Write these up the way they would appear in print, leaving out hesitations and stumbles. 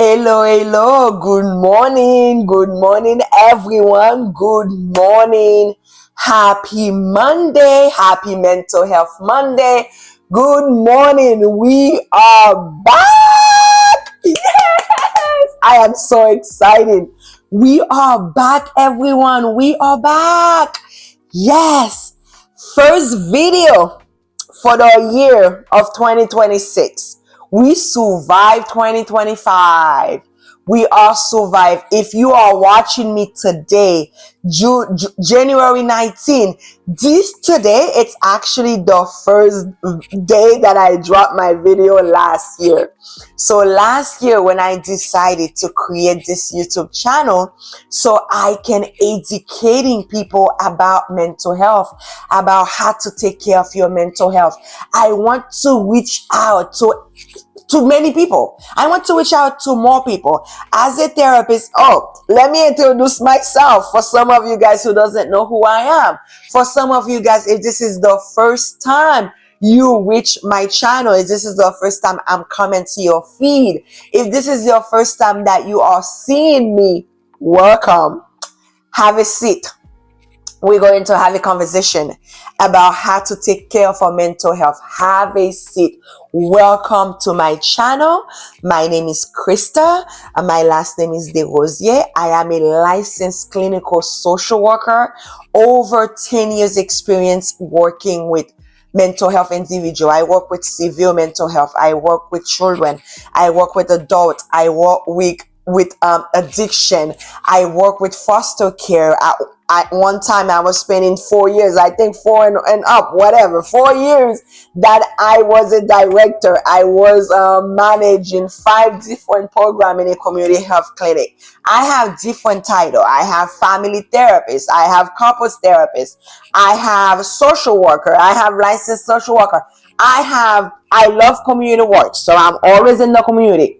Hello, hello. Good morning, everyone. Good morning. Happy Monday. Happy Mental Health Monday. Good morning. We are back. Yes, I am so excited. We are back, everyone. We are back. Yes. First video for the year of 2026. We survived 2025. We all survived. If you are watching me today, January 19, today, it's actually the first day that I dropped my video last year. So last year when I decided to create this YouTube channel, so I can educating people about mental health, about how to take care of your mental health. I want to reach out to many people. I want to reach out to more people. As a therapist, let me introduce myself for some of you guys who doesn't know who I am. For some of you guys, if this is the first time you reach my channel, if this is the first time I'm coming to your feed, if this is your first time that you are seeing me, welcome. Have a seat. We're going to have a conversation about how to take care of our mental health. Have a seat. Welcome to my channel. My name is Krista and my last name is DeRosier. I am a licensed clinical social worker, over 10 years experience working with mental health individual. I work with severe mental health. I work with children. I work with adults. I work with addiction. I work with foster care. At one time I was spending 4 years, I think 4 and up, whatever, 4 years that I was a director. I was managing 5 different programs in a community health clinic. I have different titles. I have family therapist. I have couples therapist. I have social worker. I have licensed social worker. I love community work. So I'm always in the community.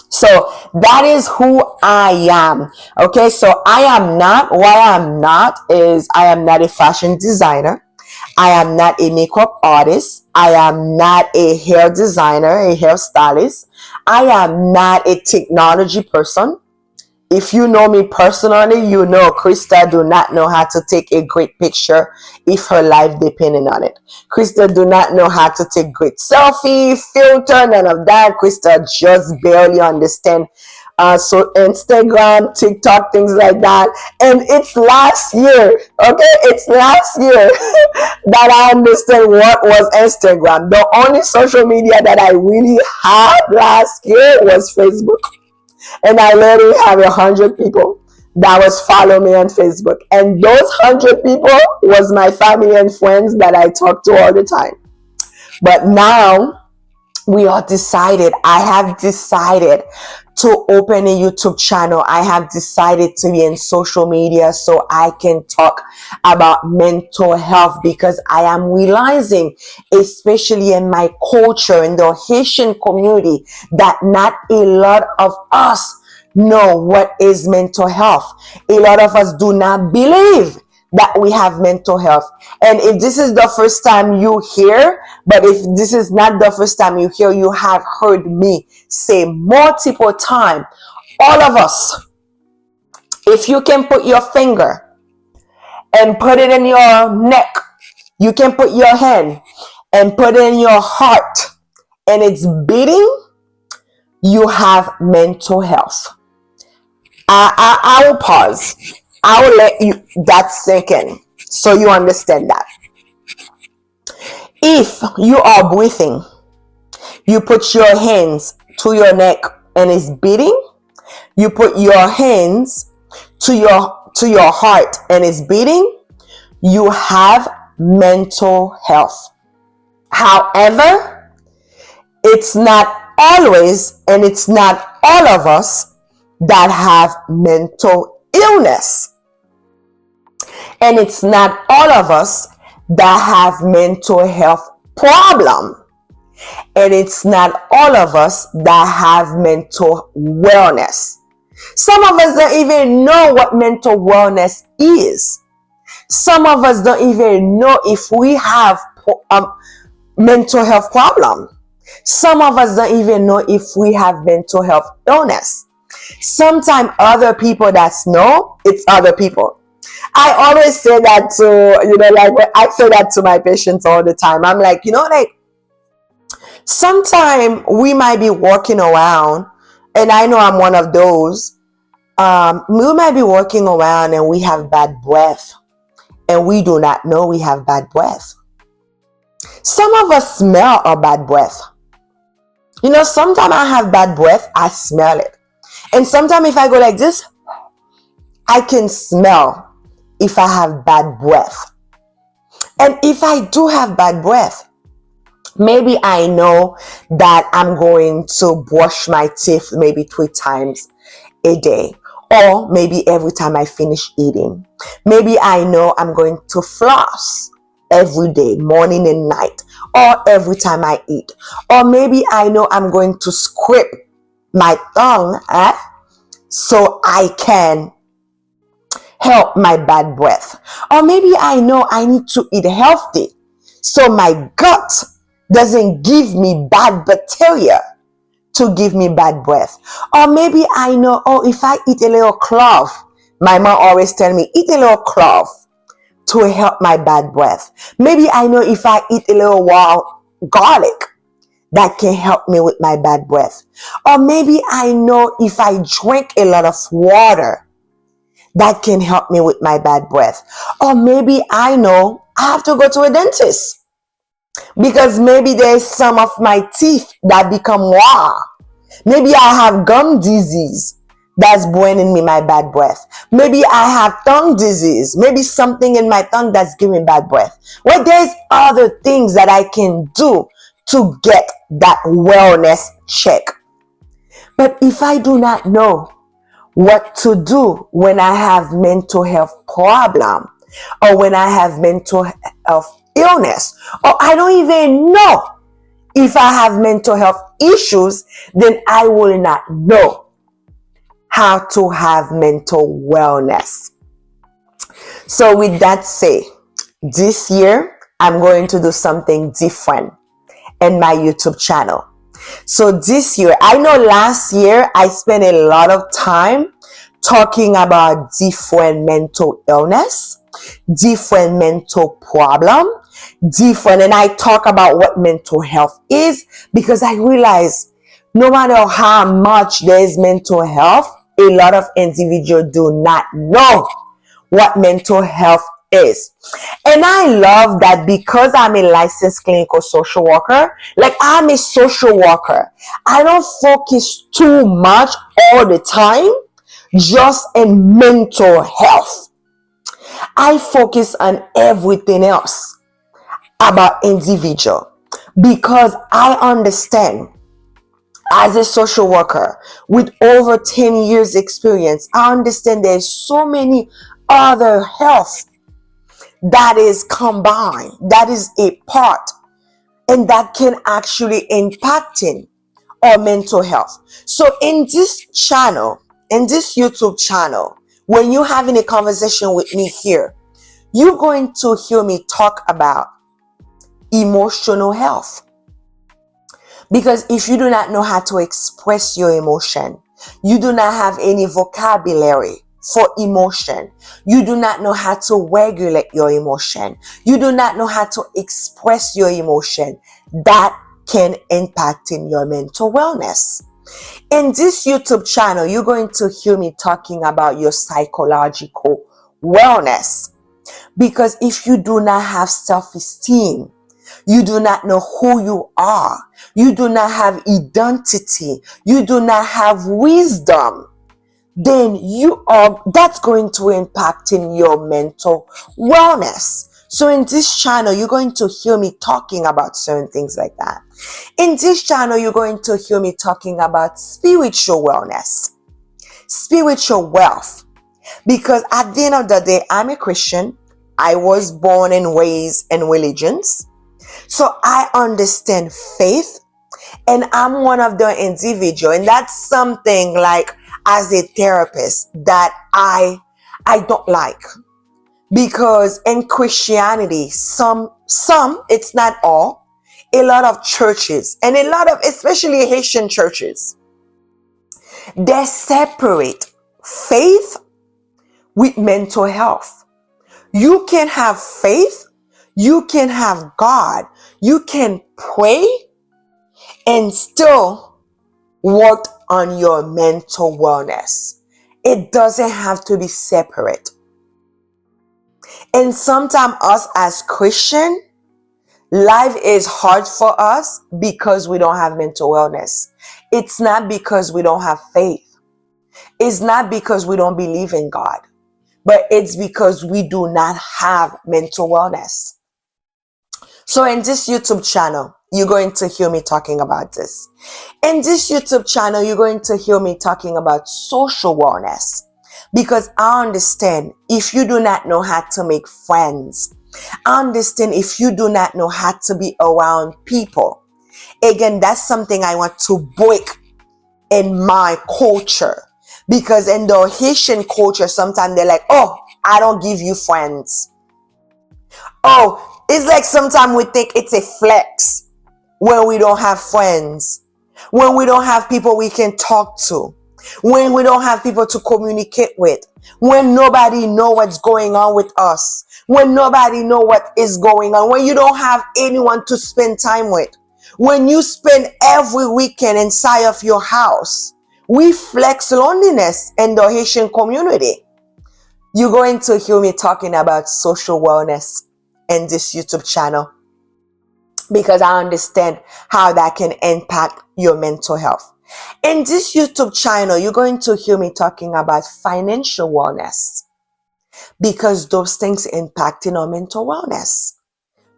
So that is who I am. Okay, so what I am not is I am not a fashion designer. I am not a makeup artist. I am not a hair designer, a hairstylist. I am not a technology person. If you know me personally, you know Krista do not know how to take a great picture if her life depending on it. Krista do not know how to take great selfie, filter, none of that. Krista just barely understand so Instagram, TikTok, things like that. And it's last year, okay? It's last year that I understand what was Instagram. The only social media that I really had last year was Facebook. And I literally have 100 people that was follow me on Facebook. And those 100 people was my family and friends that I talk to all the time. But now I have decided to open a YouTube channel. I have decided to be in social media so I can talk about mental health, because I am realizing, especially in my culture, in the Haitian community, that not a lot of us know what is mental health. A lot of us do not believe that we have mental health. And if this is the first time you hear, but if this is not the first time you hear, you have heard me say multiple times, all of us, if you can put your finger and put it in your neck, you can put your hand and put it in your heart and it's beating, you have mental health. I will pause. I will let you that sink in so you understand that. If you are breathing, you put your hands to your neck and it's beating. You put your hands to your heart and it's beating. You have mental health. However, it's not always, and it's not all of us that have mental illness. And it's not all of us that have mental health problem. And it's not all of us that have mental wellness. Some of us don't even know what mental wellness is. Some of us don't even know if we have mental health problem. Some of us don't even know if we have mental health illness. Sometimes other people that know, it's other people. I always say that to, like I say that to my patients all the time. I'm like, like sometimes we might be walking around, and I know I'm one of those. We might be walking around and we have bad breath, and we do not know we have bad breath. Some of us smell our bad breath. Sometimes I have bad breath, I smell it. And sometimes if I go like this, I can smell if I have bad breath. And if I do have bad breath, maybe I know that I'm going to brush my teeth maybe 3 times a day, or maybe every time I finish eating. Maybe I know I'm going to floss every day, morning and night, or every time I eat. Or maybe I know I'm going to scrape my tongue so I can help my bad breath. Or maybe I know I need to eat healthy so my gut doesn't give me bad bacteria to give me bad breath. Or maybe I know, if I eat a little clove, my mom always tell me, eat a little clove to help my bad breath. Maybe I know if I eat a little garlic, that can help me with my bad breath. Or maybe I know if I drink a lot of water, that can help me with my bad breath. Or maybe I know I have to go to a dentist because maybe there's some of my teeth that become raw. Maybe I have gum disease that's bringing me my bad breath. Maybe I have tongue disease. Maybe something in my tongue that's giving bad breath. Well, there's other things that I can do to get that wellness check. But if I do not know what to do when I have mental health problem, or when I have mental health illness, or I don't even know if I have mental health issues, then I will not know how to have mental wellness. So with that said, this year I'm going to do something different in my YouTube channel. So this year, I know last year I spent a lot of time talking about different mental illness, different mental problem, and I talk about what mental health is, because I realize no matter how much there is mental health, a lot of individuals do not know what mental health is. And I love that because I'm a licensed clinical social worker, like I'm a social worker, I don't focus too much all the time just in mental health. I focus on everything else about individual, because I understand as a social worker with over 10 years experience, I understand there's so many other health that is combined, that is a part, and that can actually impacting our mental health. So in this channel, in this YouTube channel, when you're having a conversation with me here, you're going to hear me talk about emotional health. Because if you do not know how to express your emotion, you do not have any vocabulary for emotion, you do not know how to regulate your emotion, you do not know how to express your emotion, that can impact in your mental wellness. In this YouTube channel, you're going to hear me talking about your psychological wellness. Because if you do not have self-esteem, you do not know who you are, you do not have identity, you do not have wisdom, then that's going to impact in your mental wellness. So in this channel, you're going to hear me talking about certain things like that. In this channel, you're going to hear me talking about spiritual wellness, spiritual wealth. Because at the end of the day, I'm a Christian. I was born and raised in religions. So I understand faith, and I'm one of the individual, and that's something like as a therapist that I don't like. Because in Christianity, some, it's not all, a lot of churches and a lot of, especially Haitian churches, they separate faith with mental health. You can have faith, you can have God, you can pray and still work on your mental wellness. It doesn't have to be separate. And sometimes us as Christian, life is hard for us because we don't have mental wellness. It's not because we don't have faith. It's not because we don't believe in God, but it's because we do not have mental wellness. So in this YouTube channel, you're going to hear me talking about this. In this YouTube channel, you're going to hear me talking about social wellness. Because I understand if you do not know how to make friends, I understand if you do not know how to be around people. Again, that's something I want to break in my culture. Because in the Haitian culture, sometimes they're like, oh, I don't give you friends. Oh, it's like sometimes we think it's a flex when we don't have friends, when we don't have people we can talk to, when we don't have people to communicate with, when nobody know what's going on with us, when nobody know what is going on, when you don't have anyone to spend time with, when you spend every weekend inside of your house. We flex loneliness in the Haitian community. You're going to hear me talking about social wellness in this YouTube channel because I understand how that can impact your mental health. In this YouTube channel, you're going to hear me talking about financial wellness because those things impacting our mental wellness.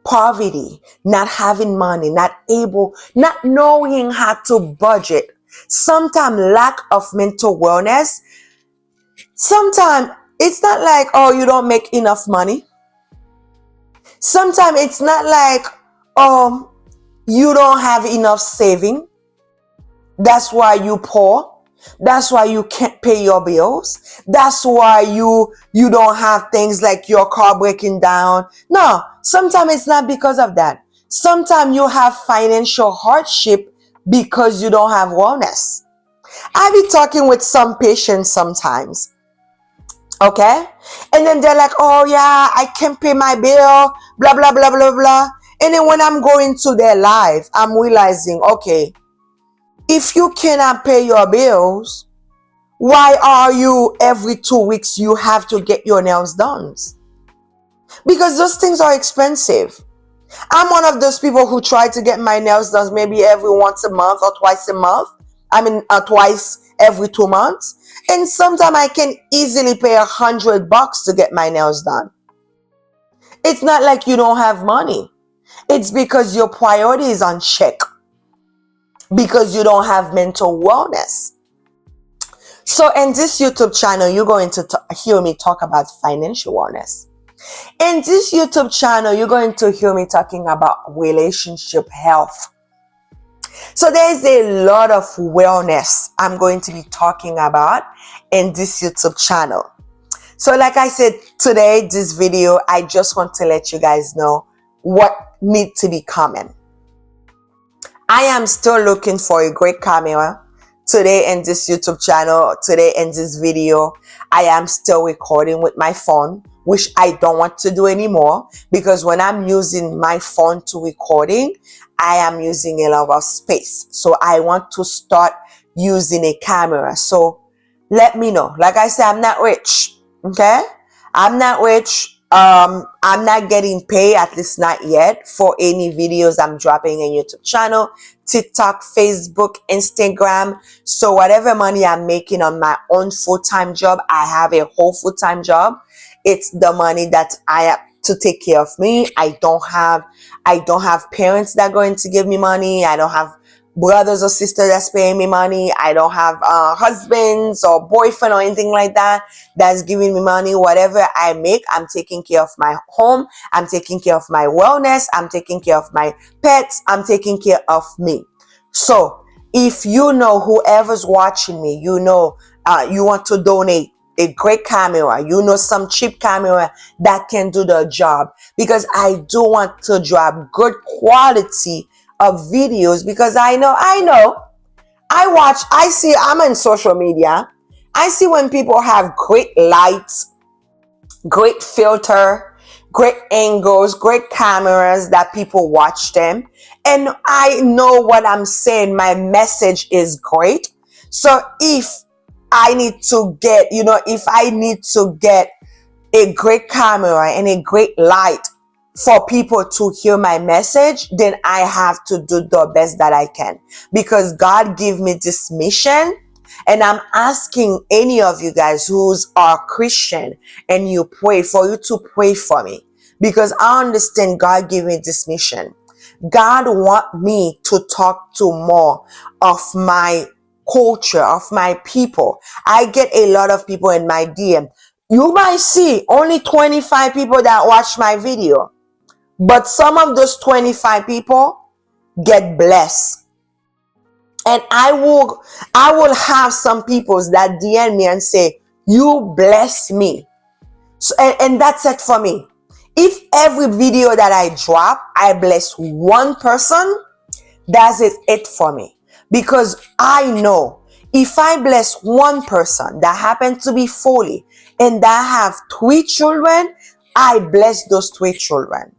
Poverty, not having money, not knowing how to budget. Sometimes lack of mental wellness. Sometimes it's not like, oh, you don't make enough money. Sometimes it's not like, you don't have enough saving. That's why you poor. That's why you can't pay your bills. That's why you don't have things like your car breaking down. No, sometimes it's not because of that. Sometimes you have financial hardship because you don't have wellness. I be talking with some patients sometimes. Okay? And then they're like, oh yeah, I can't pay my bill, blah, blah, blah, blah, blah. And then when I'm going to their life, I'm realizing, okay, if you cannot pay your bills, why are you every 2 weeks you have to get your nails done? Because those things are expensive. I'm one of those people who try to get my nails done maybe every once a month or twice a month. Twice every 2 months. And sometimes I can easily pay $100 to get my nails done. It's not like you don't have money. It's because your priority is on check. Because you don't have mental wellness. So in this YouTube channel, you're going to hear me talk about financial wellness. In this YouTube channel, you're going to hear me talking about relationship health. So there's a lot of wellness I'm going to be talking about in this YouTube channel. So like I said, today, this video, I just want to let you guys know what needs to be coming. I am still looking for a great camera. Today in this YouTube channel, today in this video, I am still recording with my phone, which I don't want to do anymore because when I'm using my phone to recording, I am using a lot of space. So I want to start using a camera. So let me know. Like I said, I'm not rich. Okay? I'm not rich. I'm not getting paid, at least not yet, for any videos I'm dropping in YouTube channel, TikTok, Facebook, Instagram. So whatever money I'm making on my own full-time job, I have a whole full-time job. It's the money that I have to take care of me. I don't have parents that are going to give me money. I don't have brothers or sisters that's paying me money. I don't have husbands or boyfriend or anything like that that's giving me money. Whatever I make, I'm taking care of my home. I'm taking care of my wellness. I'm taking care of my pets. I'm taking care of me. So if you know, whoever's watching me, you know, you want to donate a great camera, you know, some cheap camera that can do the job, because I do want to drop good quality of videos, because I know, I see, I'm on social media. I see when people have great lights, great filter, great angles, great cameras that people watch them. And I know what I'm saying. My message is great. So if I need to get, if I need to get a great camera and a great light for people to hear my message, then I have to do the best that I can, because God gave me this mission. And I'm asking any of you guys who's are Christian and you pray, for you to pray for me, because I understand God gave me this mission. God want me to talk to more of my culture, of my people. I get a lot of people in my DM. You might see only 25 people that watch my video, but some of those 25 people get blessed. And I will have some people that DM me and say, you bless me. So, and that's it for me. If every video that I drop, I bless one person, that's it for me. Because I know if I bless one person that happens to be fully and that have 3 children, I bless those 3 children.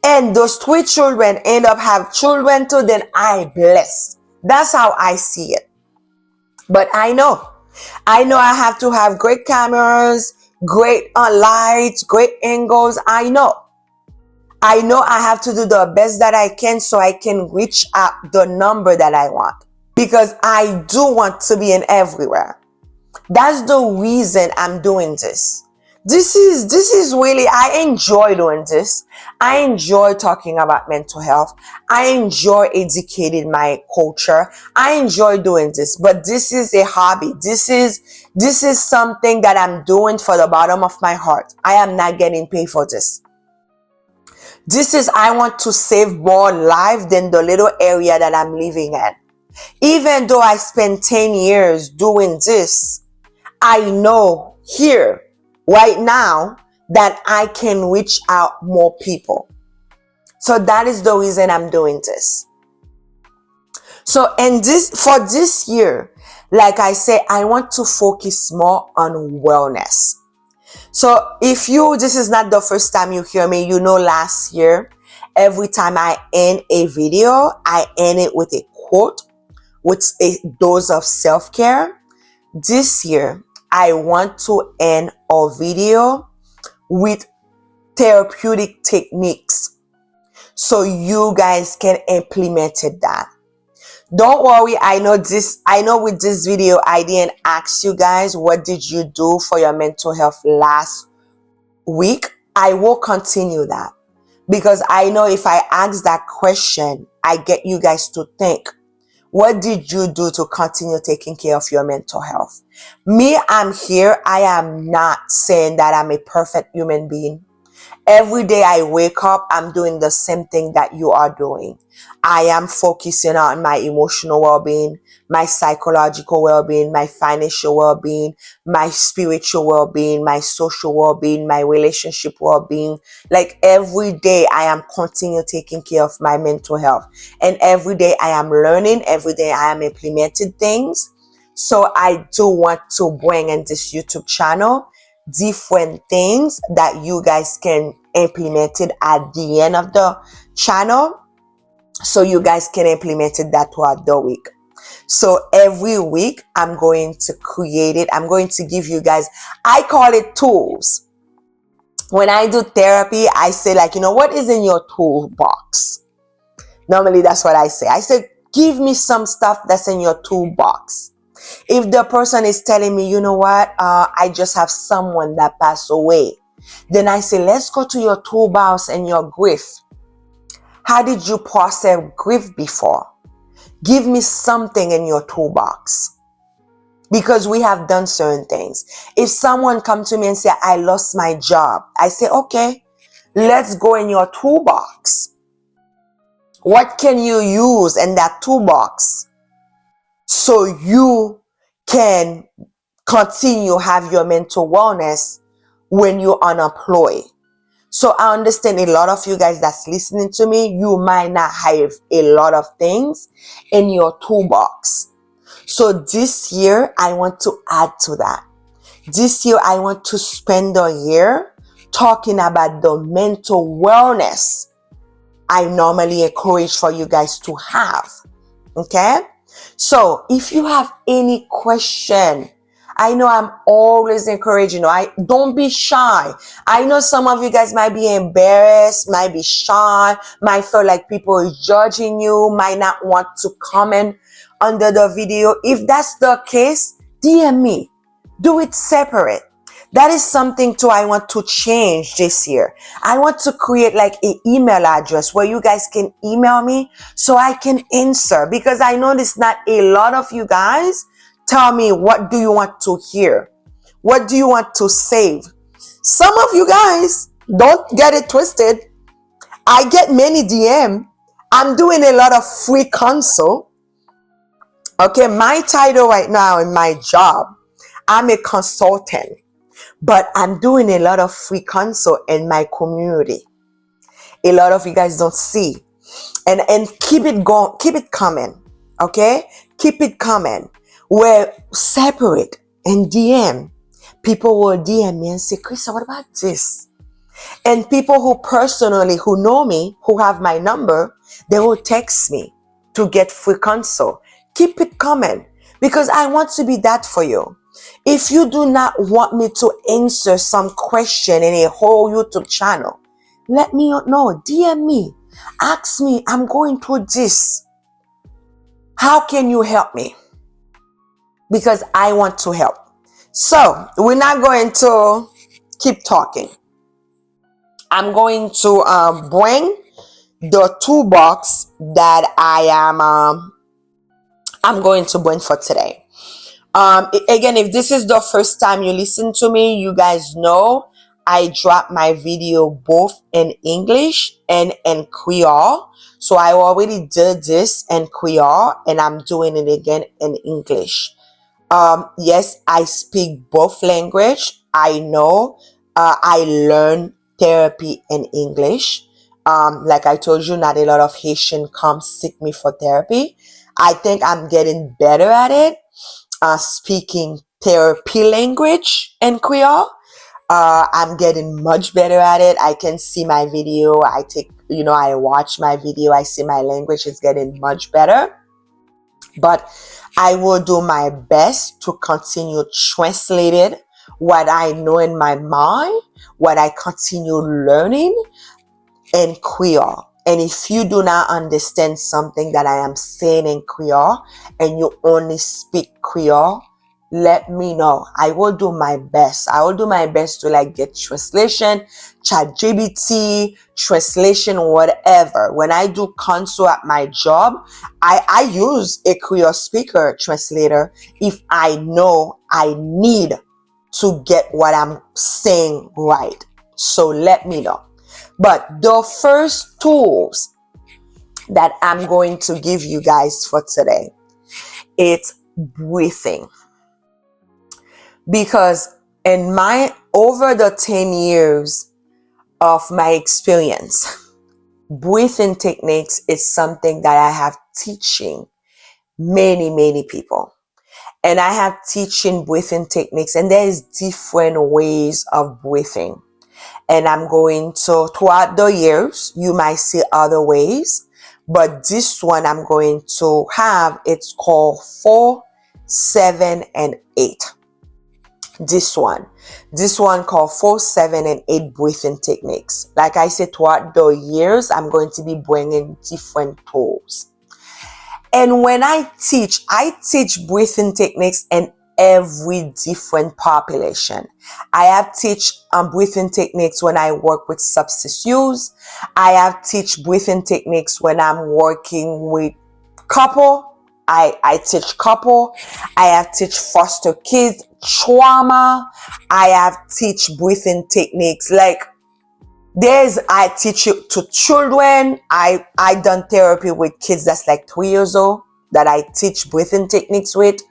And those 3 children end up have children too, then I bless. That's how I see it. But I know I have to have great cameras, great lights, great angles. I know I have to do the best that I can so I can reach out the number that I want, because I do want to be in everywhere. That's the reason I'm doing this. This is really, I enjoy doing this. I enjoy talking about mental health. I enjoy educating my culture. I enjoy doing this, but this is a hobby. This is something that I'm doing for the bottom of my heart. I am not getting paid for this. I want to save more life than the little area that I'm living in. Even though I spent 10 years doing this, I know here, right now, that I can reach out more people. So that is the reason I'm doing this. So, for this year, like I say, I want to focus more on wellness. So if this is not the first time you hear me, last year, every time I end a video, I end it with a quote, with a dose of self-care. This year, I want to end our video with therapeutic techniques so you guys can implement that. Don't worry, I know with this video I didn't ask you guys what did you do for your mental health last week. I will continue that, because I know if I ask that question, I get you guys to think, what did you do to continue taking care of your mental health? Me, I'm here. I am not saying that I'm a perfect human being. Every day I wake up, I'm doing the same thing that you are doing. I am focusing on my emotional well-being, my psychological well-being, my financial well-being, my spiritual well-being, my social well-being, my relationship well-being. Like every day I am continuing taking care of my mental health. And every day I am learning, every day I am implementing things. So I do want to bring in this YouTube channel different things that you guys can implement it at the end of the channel, so you guys can implement it that throughout the week. So every week I'm going to create it. I'm going to give you guys, I call it tools. When I do therapy, I say what is in your toolbox? Normally that's what I say. I say, give me some stuff that's in your toolbox. If the person is telling me, I just have someone that passed away, then I say, let's go to your toolbox and your grief. How did you process grief before? Give me something in your toolbox. Because we have done certain things. If someone comes to me and say, I lost my job, I say, okay, let's go in your toolbox. What can you use in that toolbox so you can continue have your mental wellness when you're unemployed? So I understand a lot of you guys that's listening to me, you might not have a lot of things in your toolbox. So this year, I want to add to that. This year, I want to spend a year talking about the mental wellness I normally encourage for you guys to have. Okay? So if you have any question, I know I'm always encouraging you. Don't be shy. I know some of you guys might be embarrassed, might be shy, might feel like people are judging you, might not want to comment under the video. If that's the case, DM me. Do it separate. That is something too I want to change this year. I want to create like an email address where you guys can email me so I can answer, because I notice not a lot of you guys tell me, what do you want to hear? What do you want to save? Some of you guys, don't get it twisted. I get many DM. I'm doing a lot of free consult. Okay, my title right now in my job, I'm a consultant. But I'm doing a lot of free consult in my community. A lot of you guys don't see. And keep it going, keep it coming. Okay? Keep it coming. We're separate and DM. People will DM me and say, Krista, what about this? And people who know me, who have my number, they will text me to get free consult. Keep it coming, because I want to be that for you. If you do not want me to answer some question in a whole YouTube channel, let me know. DM me. Ask me, I'm going through this. How can you help me? Because I want to help. So, we're not going to keep talking. I'm going to bring the toolbox that I'm going to bring for today. Again, if this is the first time you listen to me, you guys know I drop my video both in English and in Creole. So I already did this in Creole and I'm doing it again in English. Yes, I speak both language. I know. I learn therapy in English. Like I told you, not a lot of Haitian come seek me for therapy. I think I'm getting better at it. Speaking therapy language in Creole. I'm getting much better at it. I can see my video. I watch my video. I see my language is getting much better. But I will do my best to continue translating what I know in my mind, what I continue learning in Creole. And if you do not understand something that I am saying in Creole and you only speak Creole, let me know. I will do my best. I will do my best to get translation, ChatGPT, translation, whatever. When I do consult at my job, I use a Creole speaker translator if I know I need to get what I'm saying right. So let me know. But the first tools that I'm going to give you guys for today, it's breathing. Because in over the 10 years of my experience, breathing techniques is something that I have teaching many people. And I have teaching breathing techniques, and there is different ways of breathing. And I'm going to, throughout the years, you might see other ways, but this one I'm going to have, it's called 4, 7, and 8. This one called 4, 7, and 8 breathing techniques. Like I said, throughout the years, I'm going to be bringing different tools. And when I teach breathing techniques in every different population. I have teach breathing techniques when I work with substance use. I have teach breathing techniques when I'm working with couple. I teach couple. I have teach foster kids, trauma. I have teach breathing techniques I teach it to children. I done therapy with kids that's 3 years old that I teach breathing techniques with.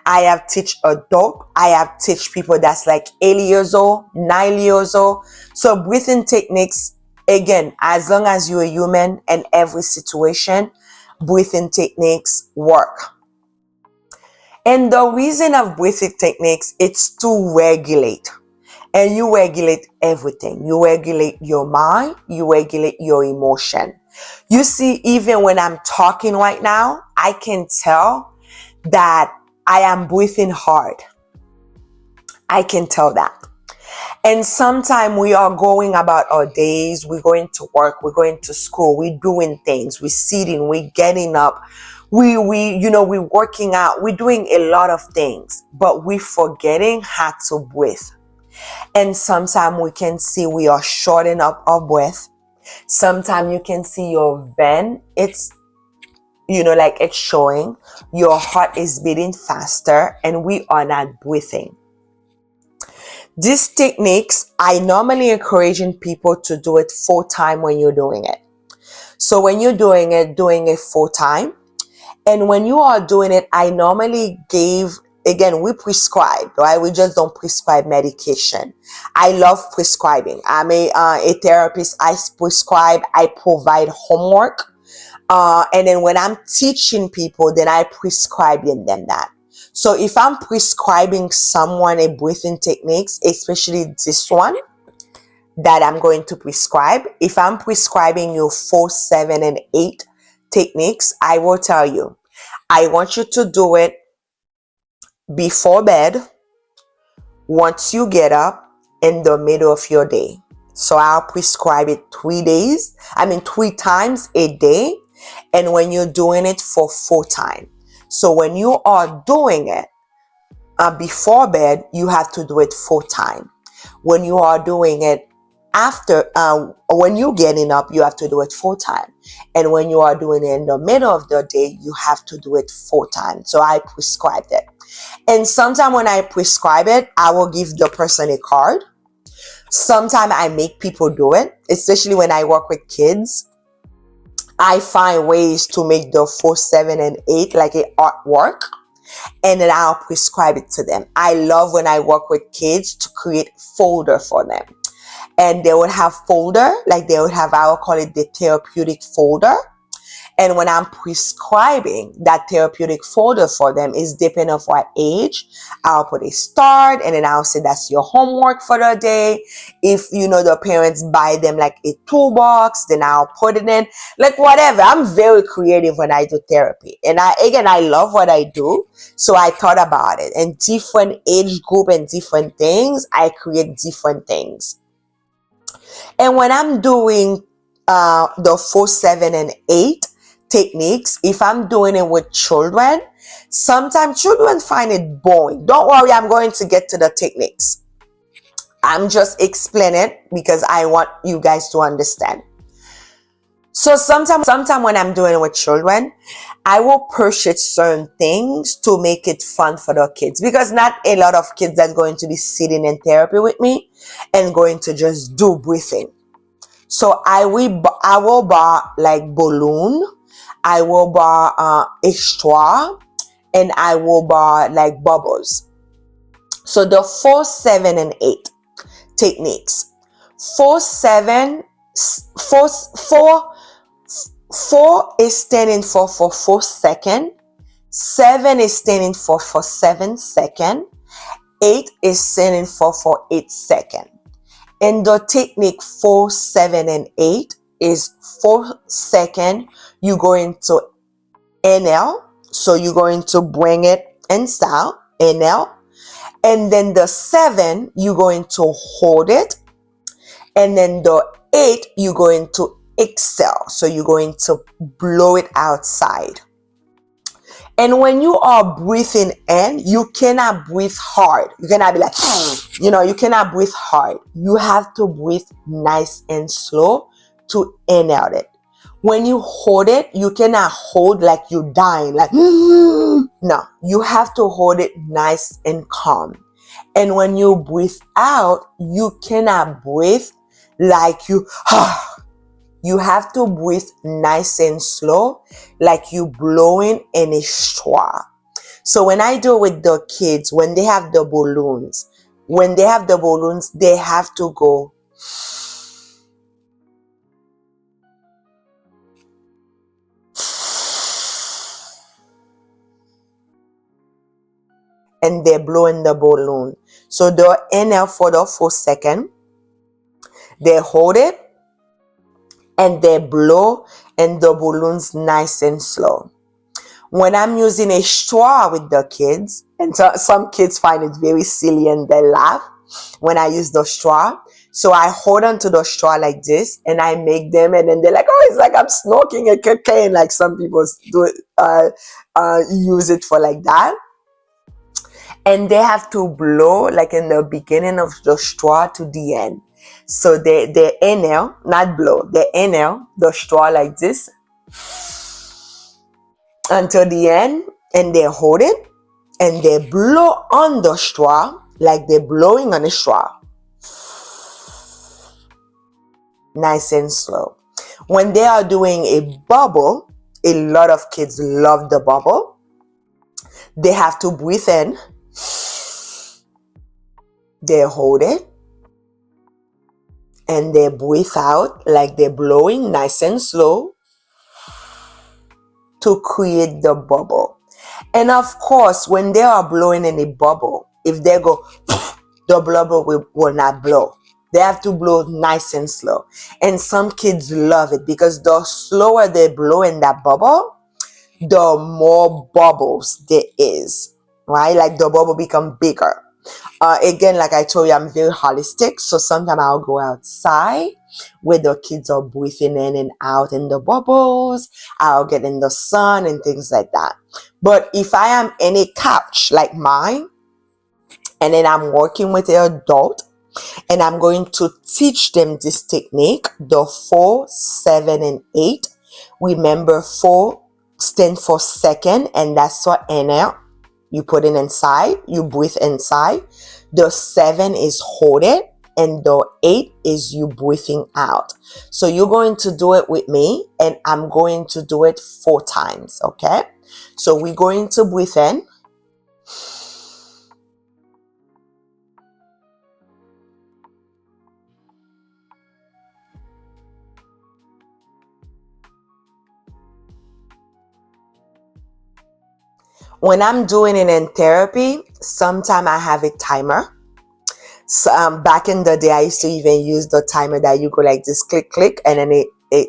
I have teach adult. I have teach people that's like 80 years old, 90 years old. So breathing techniques, again, as long as you're a human and every situation, breathing techniques work. And the reason of breathing techniques, it's to regulate. And you regulate everything. You regulate your mind, you regulate your emotion. You see, even when I'm talking right now, I can tell that I am breathing hard. I can tell that. And sometimes we are going about our days, we're going to work, we're going to school, we're doing things, we're sitting, we're getting up, we're working out, we're doing a lot of things, but we're forgetting how to breathe. And sometimes we can see we are shorting up our breath. Sometimes you can see your vein, it's it's showing, your heart is beating faster, and we are not breathing. These techniques, I normally encouraging people to do it full time when you're doing it. So when you're doing it full time. And when you are doing it, I normally we prescribe, right? We just don't prescribe medication. I love prescribing. I'm a therapist. I prescribe, I provide homework. And then when I'm teaching people, then I prescribe them that. So if I'm prescribing someone a breathing techniques, especially this one that I'm going to prescribe, if I'm prescribing you 4, 7, and 8 techniques, I will tell you, I want you to do it before bed, once you get up, in the middle of your day. So I'll prescribe it 3 times a day. And when you're doing it for full time. So when you are doing it before bed, you have to do it full time. When you are doing it when you're getting up, you have to do it full time. And when you are doing it in the middle of the day, you have to do it full time. So I prescribed it. And sometimes when I prescribe it, I will give the person a card. Sometimes I make people do it, especially when I work with kids. I find ways to make the 4, 7, and 8 like an artwork, and then I'll prescribe it to them. I love when I work with kids to create folder for them. And they would have folder, like they would have, I will call it the therapeutic folder. And when I'm prescribing that therapeutic folder for them, is depending on what age, I'll put a start, and then I'll say that's your homework for the day. If the parents buy them like a toolbox, then I'll put it in, like whatever. I'm very creative when I do therapy, and I love what I do, so I thought about it. And different age group and different things, I create different things. And when I'm doing the 4, 7, and 8 techniques, if I'm doing it with children, sometimes children find it boring. Don't worry, I'm going to get to the techniques. I'm just explaining it because I want you guys to understand. So sometimes when I'm doing it with children, I will purchase certain things to make it fun for the kids, because not a lot of kids are going to be sitting in therapy with me and going to just do breathing. So I will buy like balloon, I will buy a straw, and I will buy like bubbles. So the 4, 7, and 8 techniques. 4 is standing for 4 seconds. 7 is standing for 7 seconds. 8 is standing for 8 seconds. And the technique 4, 7, and 8 is 4 seconds. You're going to inhale. So you're going to bring it inside, inhale. And then the 7, you're going to hold it. And then the 8, you're going to exhale. So you're going to blow it outside. And when you are breathing in, you cannot breathe hard. You cannot be like, you cannot breathe hard. You have to breathe nice and slow to inhale it. When you hold it, you cannot hold like you're dying, like, no, you have to hold it nice and calm. And when you breathe out, you cannot breathe like you have to breathe nice and slow, like you blowing in a straw. So when I do it with the kids, when they have the balloons, they have to go. And they blow in the balloon. So they inhale for the 4 seconds, they hold it, and they blow in the balloons nice and slow. When I'm using a straw with the kids, and so some kids find it very silly and they laugh when I use the straw. So I hold on to the straw like this and I make them, and then they're like, oh, it's like I'm smoking a cocaine. Like some people do it, use it for like that. And they have to blow like in the beginning of the straw to the end. So they inhale, not blow, they inhale the straw like this until the end, and they hold it and they blow on the straw like they're blowing on a straw. Nice and slow. When they are doing a bubble, a lot of kids love the bubble. They have to breathe in, they hold it, and they breathe out like they're blowing nice and slow to create the bubble. And of course, when they are blowing in a bubble, if they go, the bubble will not blow. They have to blow nice and slow. And some kids love it because the slower they blow in that bubble, the more bubbles there is, right? Like the bubble become bigger. Again, like I told you, I'm very holistic. So sometimes I'll go outside where the kids are breathing in and out in the bubbles. I'll get in the sun and things like that. But if I am in a couch like mine, and then I'm working with an adult, and I'm going to teach them this technique, the 4, 7, and 8. Remember, 4 stands for second, and that's for inhale. You put it inside, you breathe inside. The 7 is hold it, and the 8 is you breathing out. So you're going to do it with me, and I'm going to do it 4 times, okay? So we're going to breathe in. When I'm doing it in therapy, sometimes I have a timer. So, back in the day, I used to even use the timer that you go like this, click, click, and then it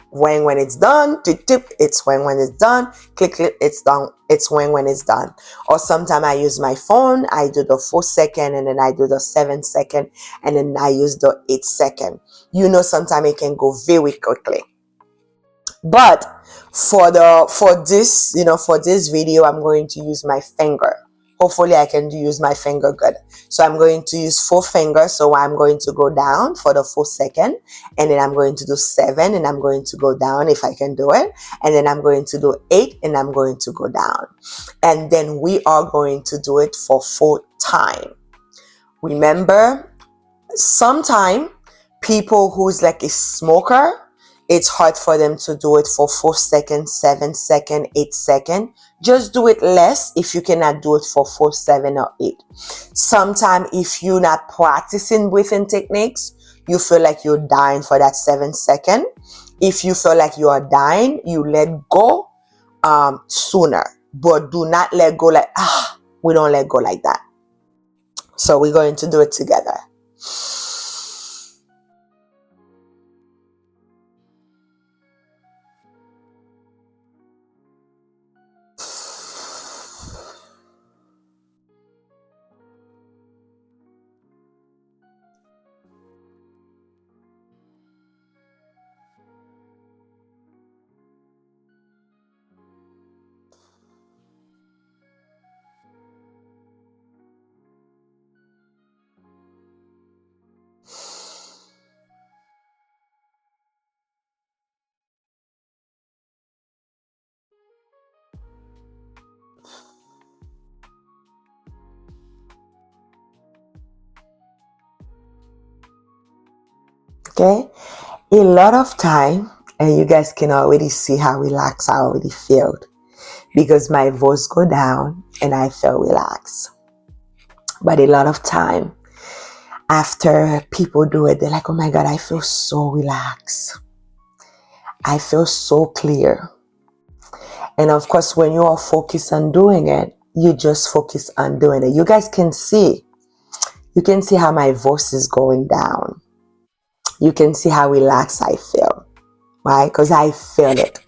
when it's done, tip, tip, it's when it's done, click, click, it's done, it's when it's done. Or sometimes I use my phone, I do the 4 second, and then I do the 7 second, and then I use the 8 second. You know, sometimes it can go very quickly. But for this video, I'm going to use my finger. Hopefully I can use my finger good. So I'm going to use 4 fingers. So I'm going to go down for the 4 second, and then I'm going to do 7, and I'm going to go down if I can do it, and then I'm going to do 8, and I'm going to go down, and then we are going to do it for 4 times. Remember, sometimes people who's like a smoker, it's hard for them to do it for 4 seconds, 7 seconds, 8 seconds. Just do it less if you cannot do it for 4, 7, or 8. Sometimes if you're not practicing breathing techniques, you feel like you're dying for that 7 seconds. If you feel like you are dying, you let go sooner. But do not let go like, we don't let go like that. So we're going to do it together. Okay, a lot of time, and you guys can already see how relaxed I already feel, because my voice go down and I feel relaxed. But a lot of time after people do it, they're like, oh my God, I feel so relaxed. I feel so clear. And of course, when you are focused on doing it, you just focus on doing it. You guys can see, how my voice is going down. You can see how relaxed I feel, right? Because I feel it.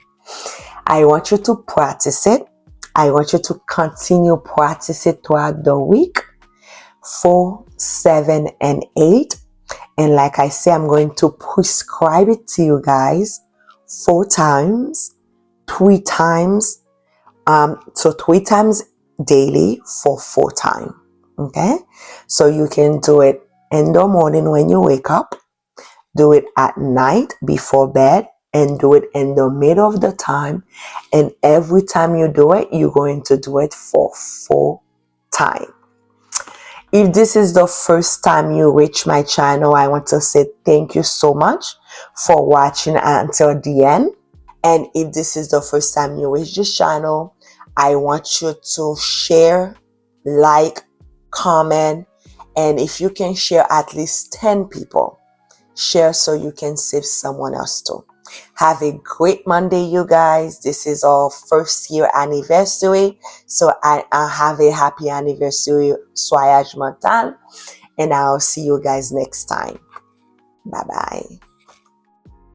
I want you to practice it. I want you to continue practice it throughout the week, 4, 7, and 8. And like I say, I'm going to prescribe it to you guys 4 times, 3 times, so 3 times daily for 4 times. Okay, so you can do it in the morning when you wake up, do it at night before bed, and do it in the middle of the time. And every time you do it, you're going to do it for 4 times. If this is the first time you reach my channel, I want to say thank you so much for watching until the end. And if this is the first time you reach this channel, I want you to share, like, comment, and if you can share at least 10 people, share so you can save someone else too. Have a great Monday, you guys. This is our 1st year anniversary. So I have a happy anniversary, Swenyaj Mantal. And I'll see you guys next time. Bye-bye.